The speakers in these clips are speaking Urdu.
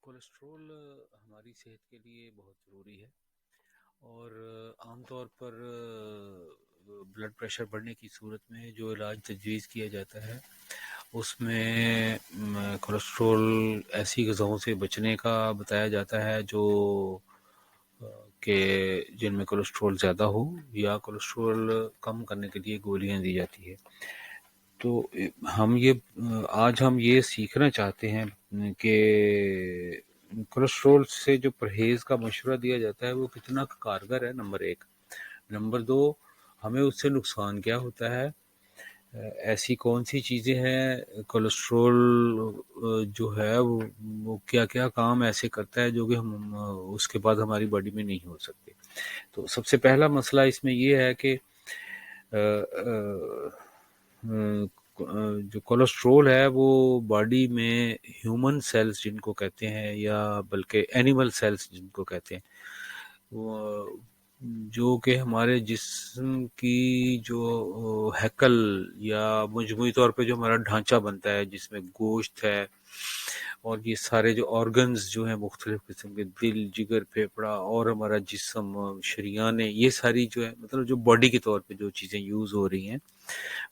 کولیسٹرول ہماری صحت کے لیے بہت ضروری ہے اور عام طور پر بلڈ پریشر بڑھنے کی صورت میں جو علاج تجویز کیا جاتا ہے اس میں کولیسٹرول ایسی غذاؤں سے بچنے کا بتایا جاتا ہے جو کہ جن میں کولیسٹرول زیادہ ہو یا کولیسٹرول کم کرنے کے لیے گولیاں دی جاتی ہے۔ تو آج ہم یہ سیکھنا چاہتے ہیں کہ کولیسٹرول سے جو پرہیز کا مشورہ دیا جاتا ہے وہ کتنا کارگر ہے، نمبر ایک۔ نمبر دو، ہمیں اس سے نقصان کیا ہوتا ہے، ایسی کون سی چیزیں ہیں، کولیسٹرول جو ہے وہ کیا کیا کام ایسے کرتا ہے جو کہ ہم اس کے بعد ہماری باڈی میں نہیں ہو سکتے۔ تو سب سے پہلا مسئلہ اس میں یہ ہے کہ جو کولیسٹرول ہے وہ باڈی میں ہیومن سیلز جن کو کہتے ہیں یا بلکہ اینیمل سیلز جن کو کہتے ہیں، وہ جو کہ ہمارے جسم کی جو ہیکل یا مجموعی طور پہ جو ہمارا ڈھانچہ بنتا ہے جس میں گوشت ہے اور یہ سارے جو آرگنز جو ہیں مختلف قسم کے، دل، جگر، پھیپھڑا اور ہمارا جسم، شریانیں، یہ ساری جو ہے مطلب جو باڈی کے طور پہ جو چیزیں یوز ہو رہی ہیں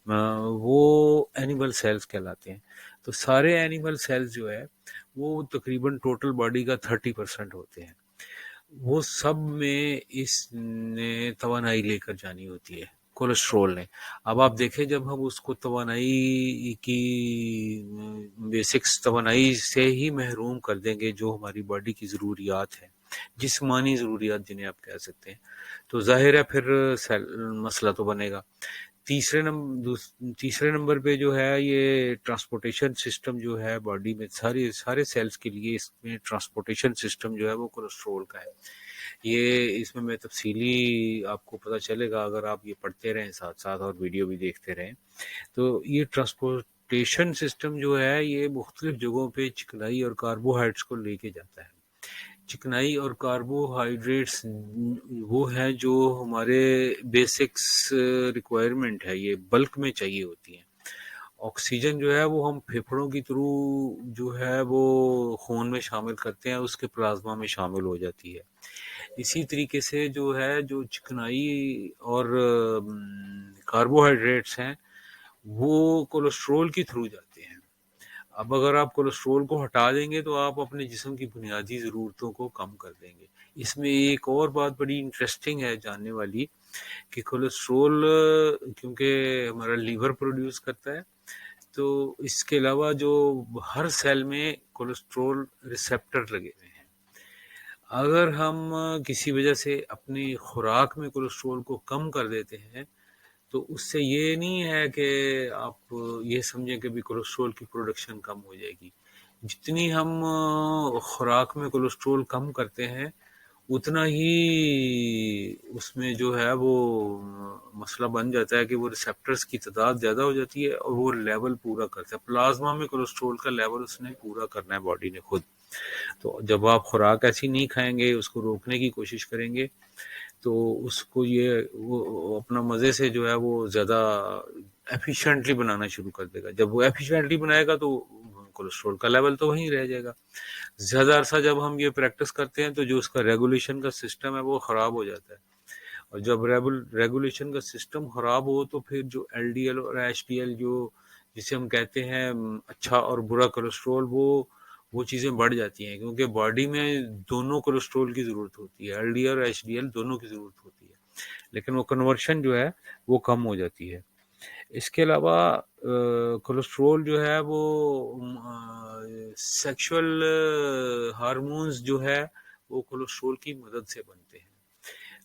وہ اینیمل سیلز کہلاتے ہیں۔ تو سارے اینیمل سیلز جو ہے وہ تقریباً ٹوٹل باڈی کا 30% ہوتے ہیں۔ وہ سب میں اس نے توانائی لے کر جانی ہوتی ہے، کولیسٹرول نے۔ اب آپ دیکھیں جب ہم اس کو توانائی کی بیسکس توانائی سے ہی محروم کر دیں گے جو ہماری باڈی کی ضروریات ہیں، جسمانی ضروریات جنہیں آپ کہہ سکتے ہیں، تو ظاہر ہے پھر مسئلہ تو بنے گا۔ تیسرے نمبر پہ جو ہے یہ ٹرانسپورٹیشن سسٹم جو ہے باڈی میں سارے سیلز کے لیے، اس میں ٹرانسپورٹیشن سسٹم جو ہے وہ کولیسٹرول کا ہے۔ یہ اس میں تفصیلی آپ کو پتہ چلے گا اگر آپ یہ پڑھتے رہیں ساتھ ساتھ اور ویڈیو بھی دیکھتے رہیں۔ تو یہ ٹرانسپورٹیشن سسٹم جو ہے یہ مختلف جگہوں پہ چکنائی اور کاربوہائیڈریٹس کو لے کے جاتا ہے۔ چکنائی اور کاربوہائیڈریٹس وہ ہیں جو ہمارے بیسکس ریکوائرمنٹ ہے، یہ بلک میں چاہیے ہوتی ہیں۔ آکسیجن جو ہے وہ ہم پھیپھڑوں کی تھرو جو ہے وہ خون میں شامل کرتے ہیں، اس کے پلازما میں شامل ہو جاتی ہے۔ اسی طریقے سے جو ہے جو چکنائی اور کاربوہائیڈریٹس ہیں وہ کولیسٹرول کی تھرو جاتے ہیں۔ اب اگر آپ کولیسٹرول کو ہٹا دیں گے تو آپ اپنے جسم کی بنیادی ضرورتوں کو کم کر دیں گے۔ اس میں ایک اور بات بڑی انٹرسٹنگ ہے جاننے والی کہ کولیسٹرول کیونکہ ہمارا لیور پروڈیوس کرتا ہے، تو اس کے علاوہ جو ہر سیل میں کولیسٹرول ریسیپٹر لگے ہوئے ہیں۔ اگر ہم کسی وجہ سے اپنی خوراک میں کولیسٹرول کو کم کر دیتے ہیں تو اس سے یہ نہیں ہے کہ آپ یہ سمجھیں کہ بھی کولیسٹرول کی پروڈکشن کم ہو جائے گی۔ جتنی ہم خوراک میں کولیسٹرول کم کرتے ہیں اتنا ہی اس میں جو ہے وہ مسئلہ بن جاتا ہے کہ وہ ریسیپٹرز کی تعداد زیادہ ہو جاتی ہے اور وہ لیول پورا کرتا ہے۔ پلازما میں کولیسٹرول کا لیول اس نے پورا کرنا ہے باڈی نے خود۔ تو جب آپ خوراک ایسی نہیں کھائیں گے، اس کو روکنے کی کوشش کریں گے تو اس کو وہ اپنا مزے سے جو ہے وہ زیادہ ایفیشینٹلی بنانا شروع کر دے گا۔ جب وہ ایفیشینٹلی بنائے گا تو کولیسٹرول کا لیول تو وہیں رہ جائے گا۔ زیادہ عرصہ جب ہم یہ پریکٹس کرتے ہیں تو جو اس کا ریگولیشن کا سسٹم ہے وہ خراب ہو جاتا ہے، اور جب ریگولیشن کا سسٹم خراب ہو تو پھر جو ایل ڈی ایل اور ایچ ڈی ایل جسے ہم کہتے ہیں اچھا اور برا کولیسٹرول، وہ چیزیں بڑھ جاتی ہیں، کیونکہ باڈی میں دونوں کولیسٹرول کی ضرورت ہوتی ہے، ایل ڈی ایل اور ایچ ڈی ایل دونوں کی ضرورت ہوتی ہے، لیکن وہ کنورشن جو ہے وہ کم ہو جاتی ہے۔ اس کے علاوہ کولیسٹرول جو ہے وہ سیکشول ہارمونز جو ہے وہ کولیسٹرول کی مدد سے بنتے ہیں۔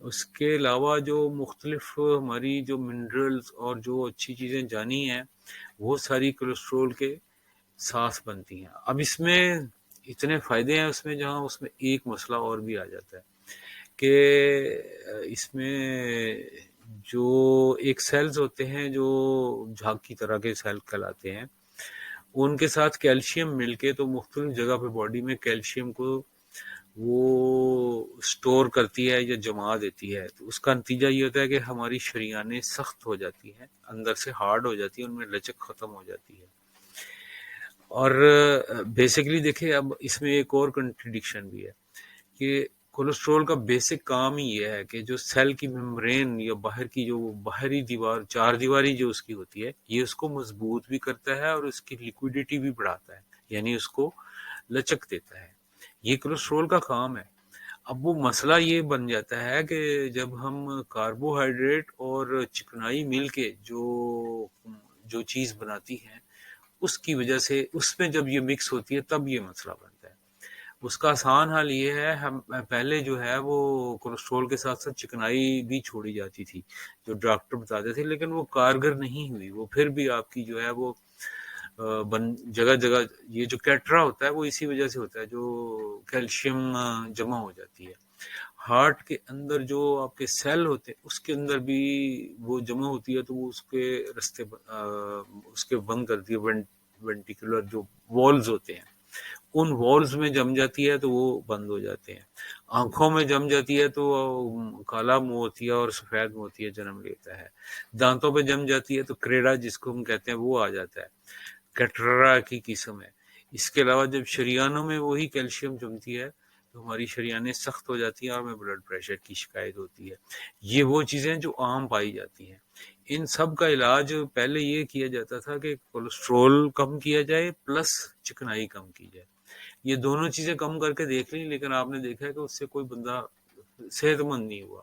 اس کے علاوہ جو مختلف ہماری جو منرلز اور جو اچھی چیزیں جانی ہیں وہ ساری کولیسٹرول کے ساتھ بنتی ہیں۔ اب اس میں اتنے فائدے ہیں اس میں، جہاں اس میں ایک مسئلہ اور بھی آ جاتا ہے کہ اس میں جو ایک سیلز ہوتے ہیں جو جھاگ کی طرح کے سیل کہلاتے ہیں، ان کے ساتھ کیلشیم مل کے تو مختلف جگہ پہ باڈی میں کیلشیم کو وہ سٹور کرتی ہے یا جما دیتی ہے۔ تو اس کا نتیجہ یہ ہوتا ہے کہ ہماری شریانیں سخت ہو جاتی ہیں، اندر سے ہارڈ ہو جاتی ہیں، ان میں لچک ختم ہو جاتی ہے۔ اور بیسکلی دیکھیں اب اس میں ایک اور کنٹرڈکشن بھی ہے کہ کولیسٹرول کا بیسک کام ہی یہ ہے کہ جو سیل کی ممبرین یا باہر کی جو باہری دیوار چار دیواری جو اس کی ہوتی ہے یہ اس کو مضبوط بھی کرتا ہے اور اس کی لیکویڈیٹی بھی بڑھاتا ہے، یعنی اس کو لچک دیتا ہے، یہ کولیسٹرول کا کام ہے۔ اب وہ مسئلہ یہ بن جاتا ہے کہ جب ہم کاربوہائیڈریٹ اور چکنائی مل کے جو چیز بناتی ہیں اس کی وجہ سے اس میں جب یہ مکس ہوتی ہے تب یہ مسئلہ بنتا ہے۔ اس کا آسان حل یہ ہے، ہم پہلے جو ہے وہ کولیسٹرول کے ساتھ ساتھ چکنائی بھی چھوڑی جاتی تھی جو ڈاکٹر بتاتے تھے، لیکن وہ کارگر نہیں ہوئی، وہ پھر بھی آپ کی جو ہے وہ جگہ جگہ یہ جو کیٹرا ہوتا ہے وہ اسی وجہ سے ہوتا ہے، جو کیلشیم جمع ہو جاتی ہے ہارٹ کے اندر، جو آپ کے سیل ہوتے ہیں اس کے اندر بھی وہ جمع ہوتی ہے تو وہ اس کے رستے اس کے بند کرتی ہے، وینٹیکولر جو والز ہوتے ہیں ان والز میں جم جاتی ہے تو وہ بند ہو جاتے ہیں، آنکھوں میں جم جاتی ہے تو کالا موتیا اور سفید موتیا جنم لیتا ہے، دانتوں پہ جم جاتی ہے تو کریڑا جس کو ہم کہتے ہیں وہ آ جاتا ہے، کٹرا کی قسم ہے۔ اس کے علاوہ جب شریانوں میں وہی کیلشیم جمتی ہے تو ہماری شریانیں سخت ہو جاتی ہیں اور ہمیں بلڈ پریشر کی شکایت ہوتی ہے۔ یہ وہ چیزیں جو عام پائی جاتی ہیں، ان سب کا علاج پہلے یہ کیا جاتا تھا کہ کولیسٹرول کم کیا جائے پلس چکنائی کم کی جائے، یہ دونوں چیزیں کم کر کے دیکھ لیں، لیکن آپ نے دیکھا ہے کہ اس سے کوئی بندہ صحت مند نہیں ہوا۔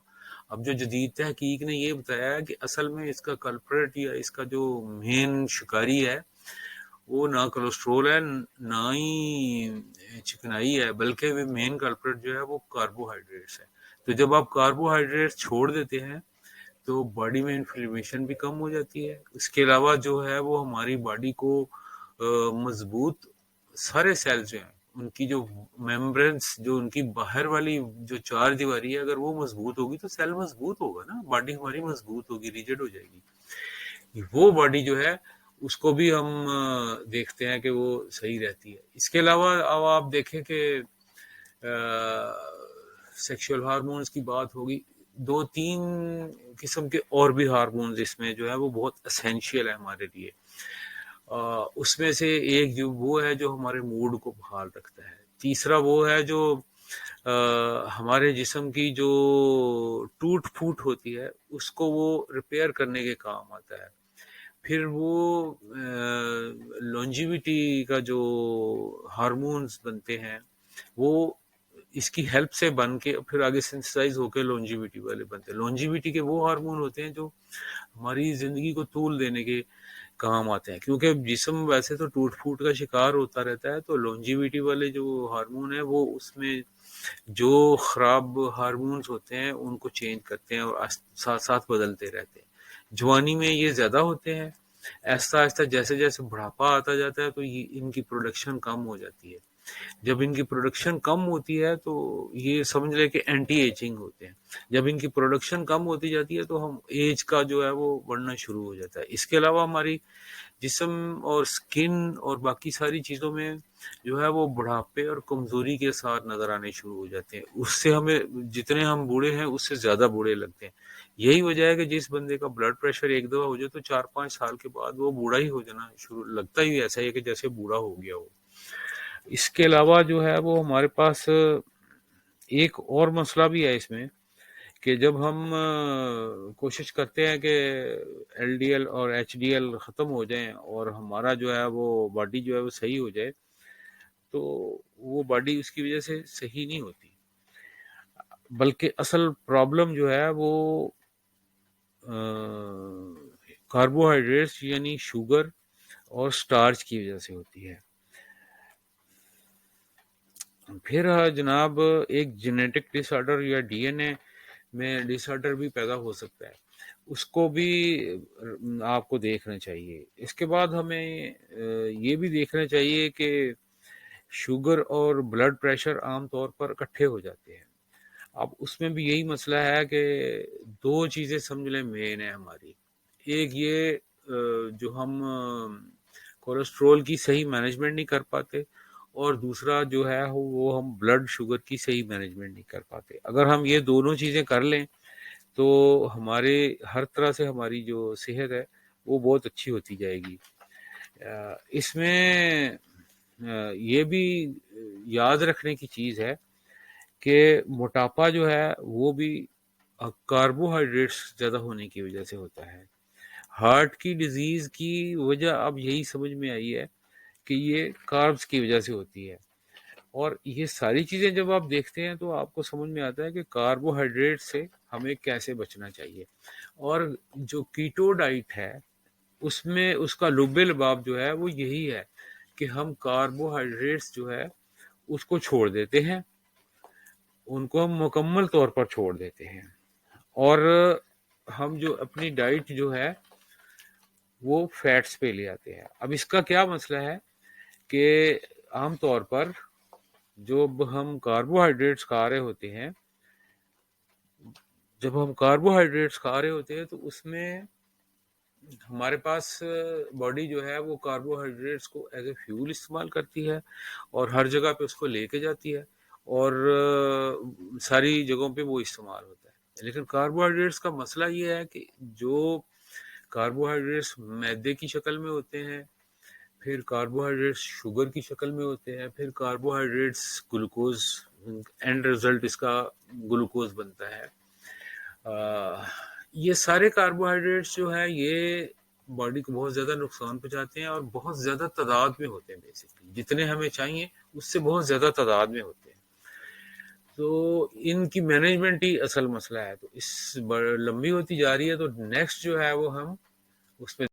اب جو جدید تحقیق نے یہ بتایا ہے کہ اصل میں اس کا کلپریٹ یا اس کا جو مین شکاری ہے وہ نہ کولیسٹرول ہے نہ ہی چکنائی ہے، بلکہ وہ مین کلپریٹ جو ہے وہ کاربوہائیڈریٹس ہے۔ تو جب آپ کاربوہائیڈریٹس چھوڑ دیتے ہیں تو باڈی میں انفلیمیشن بھی کم ہو جاتی ہے، اس کے علاوہ جو ہے وہ ہماری باڈی کو مضبوط سارے سیل جو ہیں ان کی جو میمبرینس جو ان کی باہر والی جو چار دیواری ہے اگر وہ مضبوط ہوگی تو سیل مضبوط ہوگا نا، باڈی ہماری مضبوط ہوگی، ریجڈ ہو جائے گی، وہ باڈی جو ہے اس کو بھی ہم دیکھتے ہیں کہ وہ صحیح رہتی ہے۔ اس کے علاوہ اب آپ دیکھیں کہ سیکشل ہارمونز کی بات ہوگی، دو تین قسم کے اور بھی ہارمونز اس میں جو ہے وہ بہت اسینشیل ہے ہمارے لیے، اس میں سے ایک جو وہ ہے جو ہمارے موڈ کو بحال رکھتا ہے، تیسرا وہ ہے جو ہمارے جسم کی جو ٹوٹ پھوٹ ہوتی ہے اس کو وہ ریپیئر کرنے کے کام آتا ہے، پھر وہ لانجیویٹی کا جو ہارمونز بنتے ہیں وہ اس کی ہیلپ سے بن کے پھر آگے سنتھسائز ہو کے لانجیویٹی والے بنتے ہیں۔ لانجیویٹی کے وہ ہارمون ہوتے ہیں جو ہماری زندگی کو طول دینے کے کام آتے ہیں، کیونکہ جسم ویسے تو ٹوٹ پھوٹ کا شکار ہوتا رہتا ہے، تو لانجیویٹی والے جو ہارمون ہیں وہ اس میں جو خراب ہارمونز ہوتے ہیں ان کو چینج کرتے ہیں اور ساتھ ساتھ بدلتے رہتے ہیں۔ جوانی میں یہ زیادہ ہوتے ہیں، آہستہ آہستہ جیسے جیسے بڑھاپا آتا جاتا ہے تو ان کی پروڈکشن کم ہو جاتی ہے، جب ان کی پروڈکشن کم ہوتی ہے تو یہ سمجھ لے کہ اینٹی ایجنگ ہوتے ہیں، جب ان کی پروڈکشن کم ہوتی جاتی ہے تو ہم ایج کا جو ہے وہ بڑھنا شروع ہو جاتا ہے۔ اس کے علاوہ ہماری جسم اور سکن اور باقی ساری چیزوں میں جو ہے وہ بڑھاپے اور کمزوری کے ساتھ نظر آنے شروع ہو جاتے ہیں، اس سے ہمیں جتنے ہم بوڑھے ہیں اس سے زیادہ بوڑھے لگتے ہیں۔ یہی وجہ ہے کہ جس بندے کا بلڈ پریشر ایک دفعہ ہو جائے تو 4-5 سال کے بعد وہ بوڑھا ہی ہو جانا شروع لگتا ہی ایسا ہی ہے کہ جیسے بوڑھا ہو گیا ہو۔ اس کے علاوہ جو ہے وہ ہمارے پاس ایک اور مسئلہ بھی ہے اس میں کہ جب ہم کوشش کرتے ہیں کہ ایل ڈی ایل اور ایچ ڈی ایل ختم ہو جائیں اور ہمارا جو ہے وہ باڈی جو ہے وہ صحیح ہو جائے تو وہ باڈی اس کی وجہ سے صحیح نہیں ہوتی، بلکہ اصل پرابلم جو ہے وہ کاربوہائیڈریٹس یعنی شوگر اور سٹارچ کی وجہ سے ہوتی ہے۔ پھر جناب ایک جینیٹک ڈس آرڈر یا ڈی این اے میں ڈس آرڈر بھی پیدا ہو سکتا ہے، اس کو بھی آپ کو دیکھنا چاہیے۔ اس کے بعد ہمیں یہ بھی دیکھنا چاہیے کہ شوگر اور بلڈ پریشر عام طور پر اکٹھے ہو جاتے ہیں، اب اس میں بھی یہی مسئلہ ہے کہ دو چیزیں سمجھ لیں مین ہے ہماری، ایک یہ جو ہم کولیسٹرول کی صحیح مینجمنٹ نہیں کر پاتے، اور دوسرا جو ہے وہ ہم بلڈ شوگر کی صحیح مینجمنٹ نہیں کر پاتے۔ اگر ہم یہ دونوں چیزیں کر لیں تو ہمارے ہر طرح سے ہماری جو صحت ہے وہ بہت اچھی ہوتی جائے گی۔ اس میں یہ بھی یاد رکھنے کی چیز ہے کہ موٹاپا جو ہے وہ بھی کاربوہائیڈریٹس زیادہ ہونے کی وجہ سے ہوتا ہے. ہارٹ کی ڈیزیز کی وجہ اب یہی سمجھ میں آئی ہے کہ یہ کاربس کی وجہ سے ہوتی ہے. اور یہ ساری چیزیں جب آپ دیکھتے ہیں تو آپ کو سمجھ میں آتا ہے کہ کاربوہائیڈریٹ سے ہمیں کیسے بچنا چاہیے. اور جو کیٹو ڈائٹ ہے اس میں اس کا لب لباب جو ہے وہ یہی ہے کہ ہم کاربوہائیڈریٹس جو ہے اس کو چھوڑ دیتے ہیں، ان کو ہم مکمل طور پر چھوڑ دیتے ہیں، اور ہم جو اپنی ڈائٹ جو ہے وہ فیٹس پہ لے آتے ہیں. اب اس کا کیا مسئلہ ہے کہ عام طور پر جب ہم کاربوہائیڈریٹس کھا رہے ہوتے ہیں تو اس میں ہمارے پاس باڈی جو ہے وہ کاربوہائیڈریٹس کو ایز اے فیول استعمال کرتی ہے اور ہر جگہ پہ اس کو لے کے جاتی ہے اور ساری جگہوں پہ وہ استعمال ہوتا ہے. لیکن کاربوہائیڈریٹس کا مسئلہ یہ ہے کہ جو کاربوہائیڈریٹس میدے کی شکل میں ہوتے ہیں، پھر کاربوہائیڈریٹس شوگر کی شکل میں ہوتے ہیں، پھر کاربوہائیڈریٹس گلوکوز، اینڈ رزلٹ اس کا گلوکوز بنتا ہے. یہ سارے کاربوہائیڈریٹس جو ہیں یہ باڈی کو بہت زیادہ نقصان پہنچاتے ہیں اور بہت زیادہ تعداد میں ہوتے ہیں. بیسکلی جتنے ہمیں چاہیے اس سے بہت زیادہ تعداد میں ہوتے ہیں. تو ان کی مینجمنٹ ہی اصل مسئلہ ہے. تو اس لمبی ہوتی جا رہی ہے، تو نیکسٹ جو ہے وہ ہم اس میں